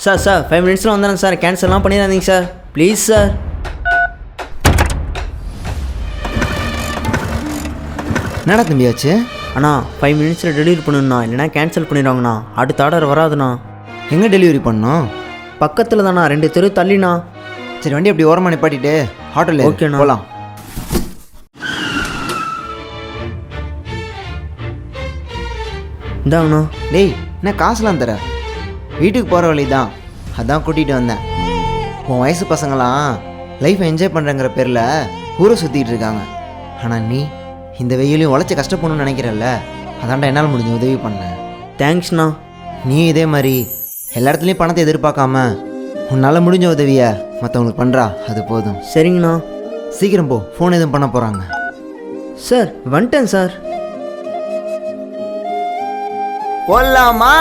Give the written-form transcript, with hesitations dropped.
Sir 5 மினிட்ஸில் வந்துடுறேன் sir. கேன்சல்லாம் பண்ணிடாதீங்க சார், ப்ளீஸ் சார். என்னடா தம்பியாச்சு? அண்ணா 5 மினிட்ஸில் டெலிவரி பண்ணணுண்ணா, இல்லைனா கேன்சல் பண்ணிடுவாங்கண்ணா. அடுத்த ஆர்டர் வராதுண்ணா. எங்கே டெலிவரி பண்ணோம்? பக்கத்தில் தாண்ணா, 2 தெரு தள்ளிண்ணா. சரி, வண்டி அப்படி ஓரமாக நிப்பாட்டிட்டு ஆட்டோவில் ஓகேண்ணா. போகலாம். இந்தாங்கண்ணா. டேய், என்ன காசுலாம் தர? வீட்டுக்கு போகிற வழி தான், அதான் கூட்டிகிட்டு வந்தேன். உன் வயசு பசங்களாம் லைஃப்பை என்ஜாய் பண்ணுறங்கிற பேரில் ஊரை சுற்றிக்கிட்டு இருக்காங்க. ஆனால் நீ இந்த வெயிலையும் உழைச்சி கஷ்டப்படணும்னு நினைக்கிறல்ல, அதான்டா என்னால் முடிஞ்ச உதவி பண்ணேன். தேங்க்ஸ்ண்ணா. நீ இதே மாதிரி எல்லா இடத்துலையும் பணத்தை எதிர்பார்க்காம உன்னால் முடிஞ்ச உதவியை மற்றவங்களுக்கு பண்ணுறா, அது போதும். சரிங்கண்ணா. சீக்கிரம் போ, ஃபோன் எதுவும் பண்ண போகிறாங்க. சார் வந்துட்டேன் சார். போடலாமா?